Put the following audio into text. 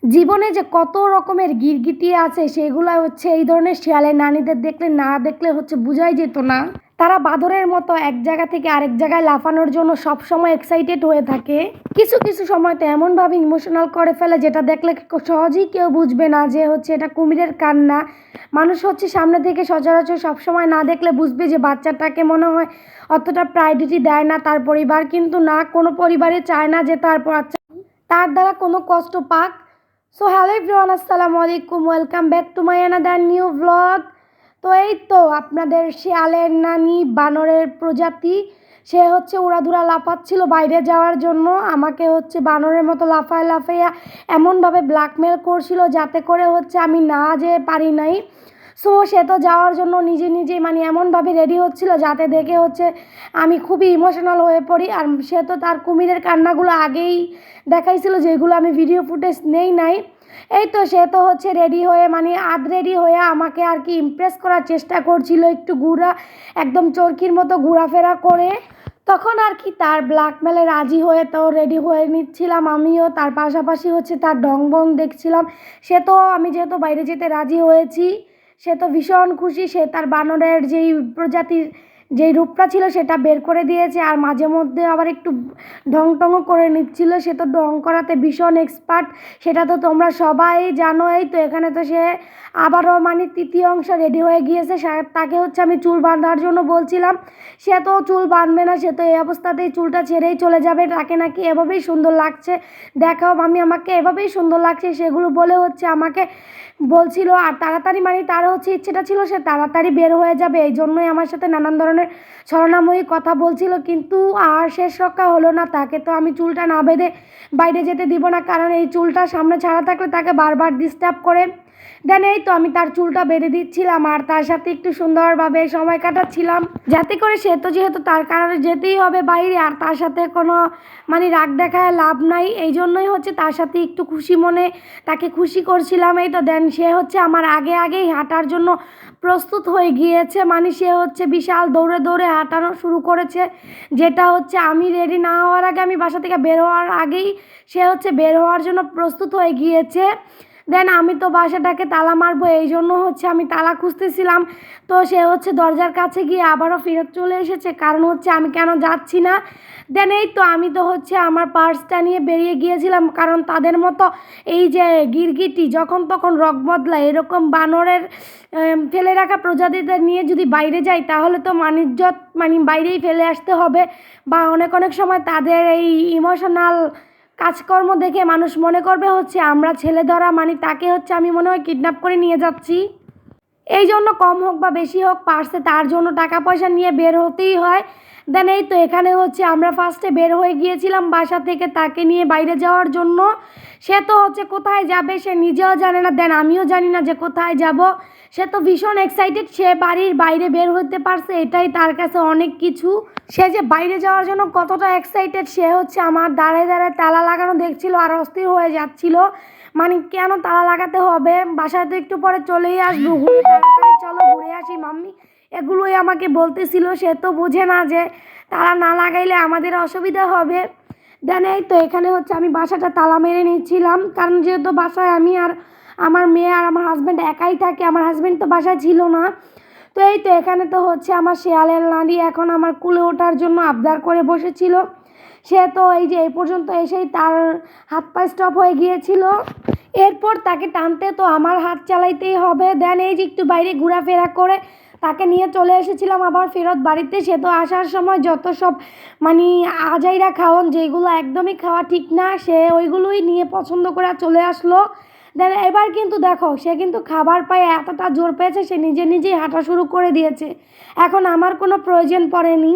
জীবনে যে কত রকমের গিরগিটি আছে সেগুলো হচ্ছে এই ধরনের শিয়ালের নানীদের দেখলে না দেখলে হচ্ছে বোঝাই যেত না। তারা বাঁদরের মতো এক জায়গা থেকে আরেক জায়গায় লাফানোর জন্য সবসময় এক্সাইটেড হয়ে থাকে। কিছু কিছু সময় তো এমনভাবে ইমোশনাল করে ফেলে যেটা দেখলে সহজেই কেউ বুঝবে না যে হচ্ছে এটা কুমিরের কান্না। মানুষ হচ্ছে সামনে থেকে সচরাচর সবসময় না দেখলে বুঝবে যে বাচ্চাটাকে মনে হয় অতটা প্রায়োরিটি দেয় না তার পরিবার, কিন্তু না, কোনো পরিবারই চায় না যে তার বাচ্চা তার দ্বারা কোনো কষ্ট পাক। সো হ্যালো এভরিওয়ান, আসসালামু আলাইকুম, welcome back to my another new blog. তো এই তো আপনাদের শিয়ালের নানি বানরের প্রজাতি, সে হচ্ছে উড়াধুরা লাফাচ্ছিল বাইরে যাওয়ার জন্য। আমাকে হচ্ছে বানরের মতো লাফায় লাফাইয়া এমনভাবে ব্ল্যাকমেল করছিল যাতে করে হচ্ছে আমি না যেয়ে পারি নাই। সো সে তো যাওয়ার জন্য নিজে নিজেই মানে এমনভাবে রেডি হচ্ছিল যাতে দেখে হচ্ছে আমি খুবই ইমোশনাল হয়ে পড়ি। আর সে তো তার কুমিরের কান্নাগুলো আগেই দেখাইছিল যেগুলো আমি ভিডিও ফুটেজ নেই নাই। এই তো সে তো হচ্ছে রেডি হয়ে মানে আধ রেডি হয়ে আমাকে আর কি ইমপ্রেস করার চেষ্টা করছিল, একটু একদম চরকির মতো ঘোরাফেরা করে। তখন আর কি তার ব্ল্যাকমেলে রাজি হয়ে তো রেডি হয়ে নিচ্ছিলাম আমিও, তার পাশাপাশি হচ্ছে তার ঢং বং দেখছিলাম। সে তো আমি যেহেতু বাইরে যেতে রাজি হয়েছি, সে তো ভীষণ খুশি। সে তার বানরের যেই প্রজাতির যেই রূপটা ছিল সেটা বের করে দিয়েছে, আর মাঝে মধ্যে আবার একটু ঢং টংও করে নিচ্ছিল। সে তো ঢং করাতে ভীষণ এক্সপার্ট, সেটা তো তোমরা সবাই জানো। এই তো এখানে তো সে আবারও মানে তৃতীয় অংশ রেডি হয়ে গিয়েছে। তাকে হচ্ছে আমি চুল বাঁধার জন্য বলছিলাম, সে তো চুল বাঁধবে না, সে তো এই অবস্থাতেই চুলটা ছেড়েই চলে যাবে। তাকে নাকি এভাবেই সুন্দর লাগছে, দেখাও আমি, আমাকে এভাবেই সুন্দর লাগছে, সেগুলো বলে হচ্ছে আমাকে বলছিল। আর তাড়াতাড়ি মানে তার হচ্ছে ইচ্ছেটা ছিল সে তাড়াতাড়ি বের হয়ে যাবে, এই জন্যই আমার সাথে নানান ধরনের ছলনাময়ী কথা বলছিল। কিন্তু আর শেষ রক্ষা হলো না, তাকে তো আমি চুলটা না বেঁধে বাইরে যেতে দিব না, কারণ এই চুলটা সামনে ছাড়া থাকলে তাকে বারবার ডিস্টার্ব করে। দেন এই তো আমি তার চুলটা বেঁধে দিচ্ছিলাম আর তার সাথে একটু সুন্দরভাবে সময় কাটাচ্ছিলাম, যাতে করে সে তো যেহেতু তার কারণে যেতেই হবে বাইরে, আর তার সাথে কোনো মানে রাগ দেখায় লাভ নাই, এই জন্যই হচ্ছে তার সাথে একটু খুশি মনে তাকে খুশি করছিলাম। এই তো দেন সে হচ্ছে আমার আগে আগেই হাঁটার জন্য প্রস্তুত হয়ে গিয়েছে, মানে সে হচ্ছে বিশাল দৌড়ে দৌড়ে হাঁটানো শুরু করেছে, যেটা হচ্ছে আমি রেডি না হওয়ার আগে, আমি বাসা থেকে বের হওয়ার আগেই সে হচ্ছে বের হওয়ার জন্য প্রস্তুত হয়ে গিয়েছে। দেন আমি তো বাসাটাকে তালা মারবো, এই জন্য হচ্ছে আমি তালা খুঁজতেছিলাম। তো সে হচ্ছে দরজার কাছে গিয়ে আবারও ফেরত চলে এসেছে, কারণ হচ্ছে আমি কেন যাচ্ছি না। দেন এই তো আমি তো হচ্ছে আমার পার্সটা নিয়ে বেরিয়ে গিয়েছিলাম, কারণ তাদের মতো এই যে গিরগিটি যখন তখন রক বদলায়, এরকম বানরের ফেলে রাখা প্রজাতিদের নিয়ে যদি বাইরে যাই তাহলে তো মানিজ্জত মানে বাইরেই ফেলে আসতে হবে। বা অনেক অনেক সময় তাদের এই ইমোশনাল কাজকর্ম দেখে মানুষ মনে করবে হচ্ছে আমরা ছেলে ধরা, মানে তাকে হচ্ছে আমি মনে হয় কিডন্যাপ করে নিয়ে যাচ্ছি। এই জন্য কম হোক বা বেশি হোক পার্সে তার জন্য টাকা পয়সা নিয়ে বের হতেই হয়। দেন এই তো এখানে হচ্ছে আমরা ফার্স্টে বের হয়ে গিয়েছিলাম বাসা থেকে তাকে নিয়ে বাইরে যাওয়ার জন্য। সে তো হচ্ছে কোথায় যাবে সে নিজেও জানে না, দেন আমিও জানি না যে কোথায় যাব। সে তো ভীষণ এক্সাইটেড, সে বাড়ির বাইরে বের হতে পারছে, এটাই তার কাছে অনেক কিছু। সে যে বাইরে যাওয়ার জন্য কতটা এক্সাইটেড, সে হচ্ছে আমার দাঁড়ায় দাঁড়ায় তালা লাগানো দেখছিল আর অস্থির হয়ে যাচ্ছিল, মানে কেন তালা লাগাতে হবে, বাসায় তো একটু পরে চলেই আসবো, তাড়াতাড়ি চলো ঘুরে আসি মাম্মি, এগুলোই আমাকে বলতেছিল। সে তো বোঝে না যে তালা না লাগাইলে আমাদের অসুবিধা হবে। দেন এই তো এখানে হচ্ছে আমি বাসাটা তালা মেরে নিচ্ছিলাম, কারণ যেহেতু বাসায় আমি আর আমার মেয়ে আর আমার হাজব্যান্ড একাই থাকে, আমার হাজব্যান্ড তো বাসায় ছিল না। তো এই তো এখানে তো হচ্ছে আমার শেয়ালের নানি এখন আমার কুলে ওঠার জন্য আবদার করে বসেছিল। সে তো এই যে এই পর্যন্ত এসেই তার হাত পা স্টপ হয়ে গিয়েছিল, এরপর তাকে টানতে তো আমার হাত চালাইতেই হবে। দেন এই যে একটু বাইরে ঘোরাফেরা করে তাকে নিয়ে চলে এসেছিলাম আবার ফেরত বাড়িতে। সে তো আসার সময় যত সব মানে আজাইরা খাওয়ান যেগুলো একদমই খাওয়া ঠিক না, সে ওইগুলোই নিয়ে পছন্দ করে চলে আসলো। দেন এবার কিন্তু দেখো সে কিন্তু খাবার পায়ে এতটা জোর পেয়েছে, সে নিজে নিজেই হাঁটা শুরু করে দিয়েছে, এখন আমার কোনো প্রয়োজন পড়েনি।